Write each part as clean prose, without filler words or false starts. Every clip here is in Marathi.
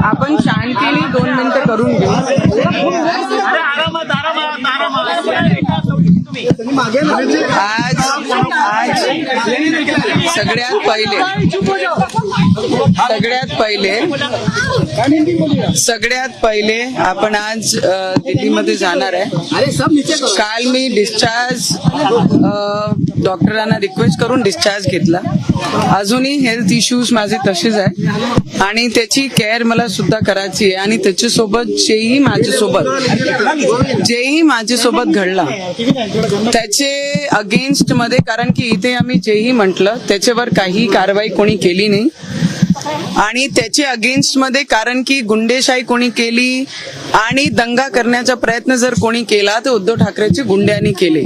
आपण शांतीने 2 मिनिटं करून घेऊ. आज सगळ्यात पहिले आपण आज दिल्लीमध्ये जाणार आहे. काल मी डिस्चार्ज डॉक्टरांना रिक्वेस्ट करून डिस्चार्ज घेतला. अजूनही हेल्थ इश्यूज माझे तसेच आहे आणि त्याची केअर मला सुद्धा करायची आहे. आणि त्याच्यासोबत जेही माझ्यासोबत घडला त्याचे अगेन्स्ट मध्ये, कारण की इथे आम्ही जेही म्हटलं त्याच्यावर काही कारवाई कोणी केली नाही. आणि त्याचे अगेन्स्ट मध्ये, कारण की गुंडेशाही कोणी केली आणि दंगा करण्याचा प्रयत्न जर कोणी केला तर उद्धव ठाकरेचे गुंड्यांनी केले.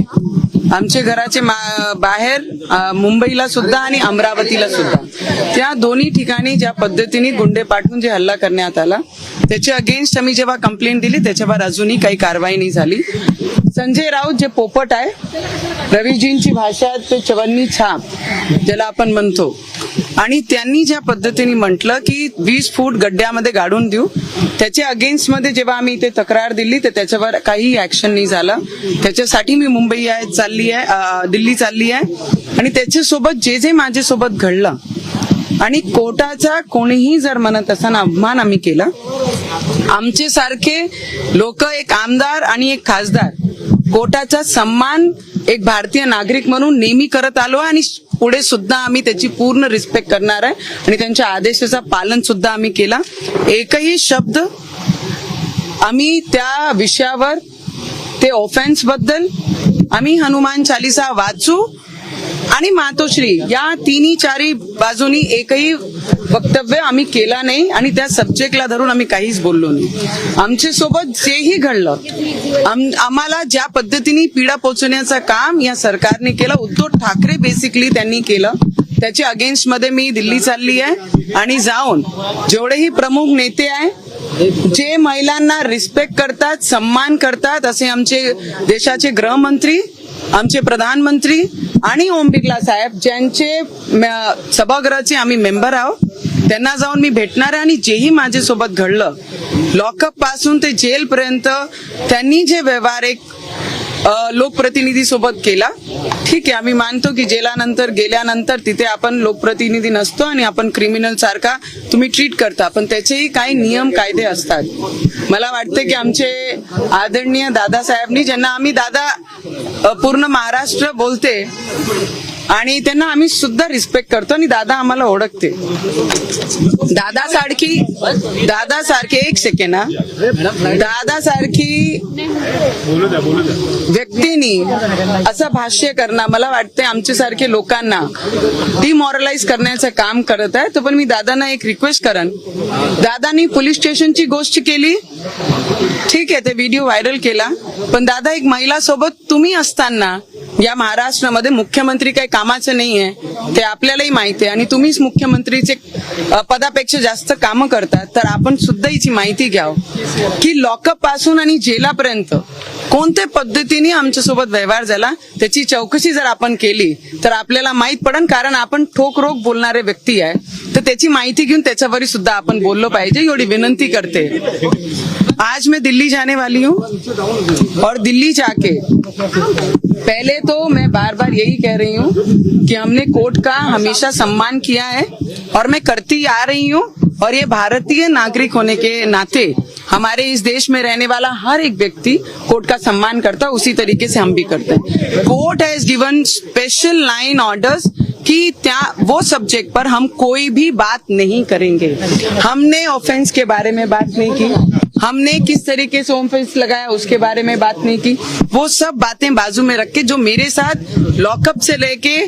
आमच्या घराचे बाहेर मुंबईला सुद्धा आणि अमरावतीला सुद्धा, त्या दोन्ही ठिकाणी ज्या पद्धतीने गुंडे पाठवून जे हल्ला करण्यात आला त्याच्या अगेन्स्ट आम्ही जेव्हा कंप्लेंट दिली त्याच्यावर अजूनही काही कारवाई नाही झाली. संजय राऊत जे पोपट आहे, रवीजींची भाषा ते चवन्नी छाप ज्याला आपण म्हणतो, आणि त्यांनी ज्या पद्धतीने म्हटलं की 20 फूट गड्ड्यामध्ये गाडून देऊ, त्याच्या अगेन्स्ट मध्ये जेव्हा आम्ही इथे तक्रार दिली तर त्याच्यावर काही ऍक्शन नाही झालं. त्याच्यासाठी मी दिल्ली चालली आहे. आणि त्याच्यासोबत जे माझ्यासोबत घडलं आणि कोर्टाचा कोणीही जर म्हणत असताना अपमान आम्ही केला, आमचे सारखे लोक, एक आमदार आणि एक खासदार कोर्टाचा सन्मान एक भारतीय नागरिक म्हणून नेहमी करत आलो आणि पुढे सुद्धा आम्ही त्याची पूर्ण रिस्पेक्ट करणार आहे. आणि त्यांच्या आदेशाचा पालन सुद्धा आम्ही केला. एकही शब्द आम्ही त्या विषयावर, ते ऑफेन्स बद्दल आम्ही हनुमान चालीसा वाचू आणि मातोश्री या तिन्ही चारी बाजूनी एकही वक्तव्य आम्ही केला नाही आणि त्या सब्जेक्टला धरून आम्ही काहीच बोललो नाही. आमच्या सोबत जेही घडलं, आम्हाला ज्या पद्धतीने पीडा पोहोचवण्याचं काम या सरकारने केलं, उद्धव ठाकरे बेसिकली त्यांनी केलं, त्याच्या अगेन्स्ट मध्ये मी दिल्ली चालली आहे. आणि जाऊन जेवढेही प्रमुख नेते आहे जे महिलांना रिस्पेक्ट करतात, सन्मान करतात, असे आमचे देशाचे गृहमंत्री, आमचे प्रधानमंत्री आणि ओम बिर्ला साहेब ज्यांचे सभागृहाचे आम्ही मेंबर आहोत, त्यांना जाऊन मी भेटणार आहे. आणि जेही माझ्यासोबत घडलं, लॉकअप पासून ते जेल पर्यंत त्यांनी जे व्यवहार एक लोकप्रतिनिधी सोबत केला, ठीक आहे, आम्ही मानतो की जेलानंतर गेल्यानंतर तिथे आपण लोकप्रतिनिधी नसतो आणि आपण क्रिमिनल सारखा तुम्ही ट्रीट करता, पण त्याचेही काही नियम कायदे असतात. मला वाटतं की आमचे आदरणीय दादासाहेबनी, ज्यांना आम्ही दादा पूर्ण महाराष्ट्र बोलते आणि त्यांना आम्ही सुद्धा रिस्पेक्ट करतो आणि दादा आम्हाला ओळखते. दादासारखी एक सेकंड हा, दादासारखी व्यक्तीनी असं भाष्य करणं, मला वाटतं आमच्यासारखे लोकांना डिमॉरलाइज करण्याचं काम करत आहे. तर पण मी दादांना एक रिक्वेस्ट करन, दादांनी पोलीस स्टेशनची गोष्ट केली, ठीक आहे, ते व्हिडिओ व्हायरल केला, पण दादा एक महिला सोबत तुम्ही असताना या महाराष्ट्रामध्ये मुख्यमंत्री काही कामाचं नाहीये, ते आपल्यालाही माहिती आहे. आणि तुम्हीच मुख्यमंत्रीचे पदापेक्षा जास्त कामं करतात, तर आपण सुद्धा याची माहिती घ्यावं की लॉकअप पासून आणि जेलापर्यंत कोणत्या पद्धतीने आमच्यासोबत व्यवहार झाला, त्याची चौकशी जर आपण केली तर आपल्याला माहित पडेल. कारण आपण ठोक-रोक बोलणारे व्यक्ती आहे, तर त्याची माहिती घेऊन त्याच्यावर सुद्धा आपण बोललो पाहिजे, एवढी विनंती करते. आज मैं दिल्ली जाने वाली हूँ और दिल्ली जाके पहले तो मैं बार बार यही कह रही हूँ कि हमने कोर्ट का हमेशा सम्मान किया है और मैं करती आ रही हूँ. और ये भारतीय नागरिक होने के नाते हमारे इस देश में रहने वाला हर एक व्यक्ति कोर्ट का सम्मान करता है, उसी तरीके से हम भी करते हैं. Court has given special line orders कि वो सब्जेक्ट पर हम कोई भी बात नहीं करेंगे. हमने ऑफेंस के बारे में बात नहीं की, हमने किस तरीके से ऑफेंस लगाया उसके बारे में बात नहीं की. वो सब बातें बाजू में रख के जो मेरे साथ लॉकअप से लेके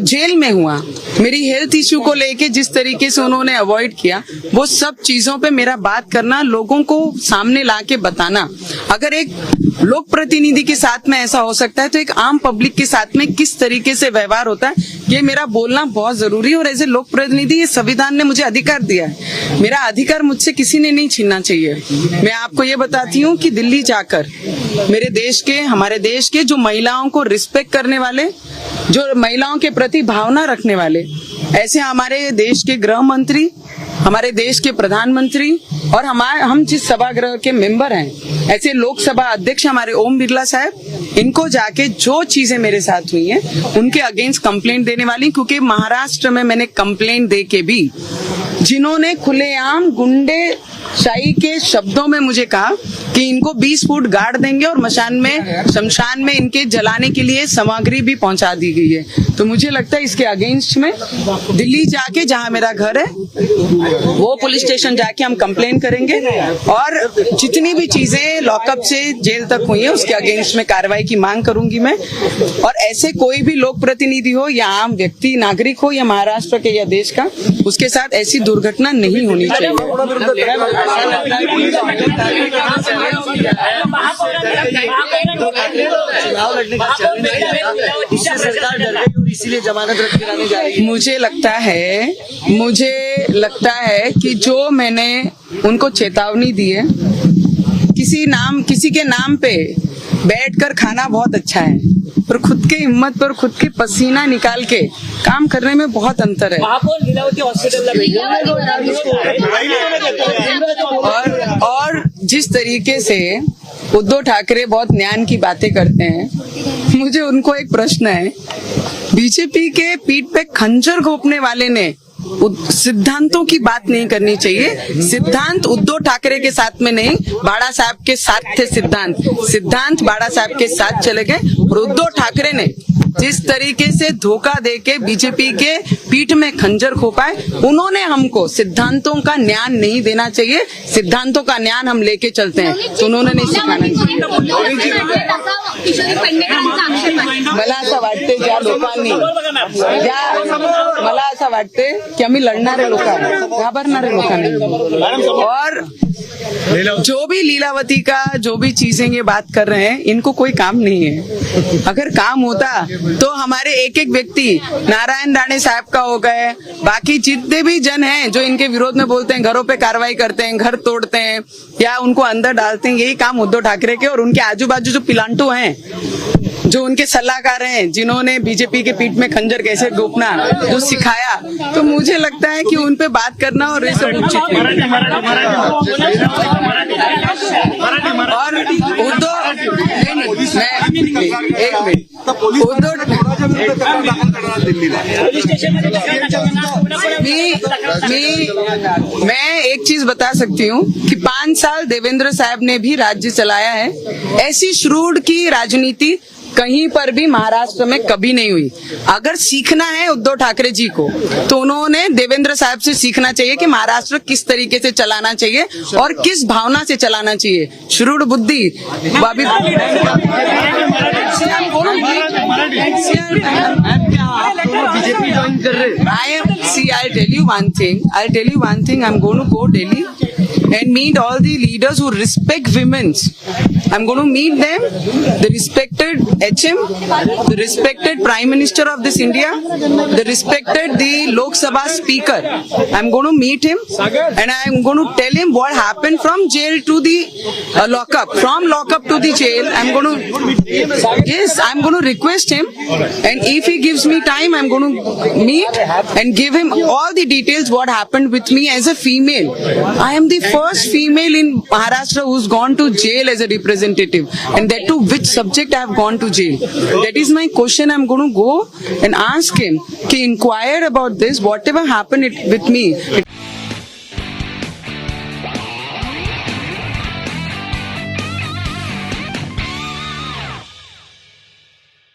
जेल में हुआ, मेरी हेल्थ इश्यू को लेके जिस तरीके से उन्होंने अवॉइड किया, वो सब चीजों पे मेरा बात करना, लोगों को सामने लाके बताना. अगर एक लोक प्रतिनिधि के साथ में ऐसा हो सकता है तो एक आम पब्लिक के साथ में किस तरीके से व्यवहार होता है, ये मेरा बोलना बहुत जरूरी है. और एज ए लोक प्रतिनिधि ये संविधान ने मुझे अधिकार दिया है, मेरा अधिकार मुझसे किसी ने नहीं छीनना चाहिए. मैं आपको ये बताती हूँ कि दिल्ली जाकर मेरे देश के, हमारे देश के जो महिलाओं को रिस्पेक्ट करने वाले, जो महिलाओं के प्रति भावना रखने वाले, ऐसे हमारे देश के गृह मंत्री, हमारे देश के प्रधानमंत्री और हम जिस सभागृह के मेंबर हैं, ऐसे लोकसभा अध्यक्ष हमारे ओम बिरला साहब, इनको जाके जो चीजें मेरे साथ हुई हैं उनके अगेंस्ट कंप्लेंट देने वाली, क्योंकि महाराष्ट्र में मैंने कंप्लेंट दे के भी जिन्होंने खुलेआम गुंडे शाही के शब्दों में मुझे कहा कि इनको 20 फुट गाड़ देंगे और शमशान में इनके जलाने के लिए सामग्री भी पहुंचा दी गई है, तो मुझे लगता है इसके अगेंस्ट में दिल्ली जाके, जहां मेरा घर है वो पुलिस स्टेशन जाके हम कंप्लेन करेंगे और जितनी भी चीजें लॉकअप से जेल तक हुई है उसके अगेंस्ट में कार्रवाई की मांग करूंगी मैं। और ऐसे कोई भी लोक प्रतिनिधि हो या आम व्यक्ति, नागरिक हो या महाराष्ट्र के या देश का, उसके साथ ऐसी दुर्घटना नहीं होनी चाहिए। इसीलिए जमानत रद्द कराने जा रही है। मुझे लगता है कि जो मैंने उनको चेतावनी दी है, किसी के नाम पे बैठकर खाना बहुत अच्छा है, पर खुद के हिम्मत पर खुद के पसीना निकाल के काम करने में बहुत अंतर है। और जिस तरीके से उद्धव ठाकरे बहुत ज्ञान की बातें करते हैं, मुझे उनको एक प्रश्न है, बीजेपी के पीठ पे खंजर घोंपने वाले ने सिद्धांतों की बात नहीं करनी चाहिए। सिद्धांत उद्धव ठाकरे के साथ में नहीं, बाड़ा साहब के साथ थे। सिद्धांत बाड़ा साहब के साथ चले गए और उद्धव ठाकरे ने जिस तरीके से धोखा देके बीजेपी के पीठ में खंजर खोपाए, उन्होंने हमको सिद्धांतों का ज्ञान नहीं देना चाहिए। सिद्धांतों का ज्ञान हम लेके चलते हैं, तो उन्होंने नहीं सिखाना चाहिए। मला असं वाटते मला असं वाटते की आम्ही लढणारे लोक घाबरणारे लोक नाही। और जो भी लीलावती का जो भी चीजें ये बात कर रहे हैं, इनको कोई काम नहीं है। अगर काम होता तो हमारे एक एक व्यक्ति, नारायण राणे साहब का हो गए, बाकी जितने भी जन हैं जो इनके विरोध में बोलते हैं, घरों पे कार्रवाई करते हैं, घर तोड़ते हैं या उनको अंदर डालते हैं, यही काम उद्धव ठाकरे के और उनके आजू बाजू जो पिलांटू हैं, जो उनके सलाहकार हैं, जिन्होंने बीजेपी के पीठ में खंजर कैसे घोंपना जो सिखाया, तो मुझे लगता है कि उन पे बात करना और ये सब उचित और मैं एक चीज बता सकती हूँ कि 5 साल देवेंद्र साहब ने भी राज्य चलाया है। ऐसी श्रूड की राजनीति कहीं पर भी महाराष्ट्र में कभी नहीं हुई। अगर सीखना है उद्धव ठाकरे जी को, तो उन्होंने देवेंद्र साहब से सीखना चाहिए कि महाराष्ट्र किस तरीके से चलाना चाहिए और किस भावना से चलाना चाहिए। श्रूड बुद्धि बीजेपी ज्वाइन कर रहे हैं। I'll tell you one thing. I'm going to go Delhi and meet all the leaders who respect women. I'm going to meet them, the respected HM, the respected Prime Minister of this India, the respected the Lok Sabha Speaker. I'm going to meet him and I'm going to tell him what happened from jail to the lockup, from lockup to the jail. I'm going to request him, and if he gives me time, I'm going to meet and give him all the details what happened with me as a female. I am the first female in Maharashtra who's gone to jail as a representative, and that too which subject I have gone to jail. That is my question. I'm going to go and ask him to inquire about this, whatever happened with me.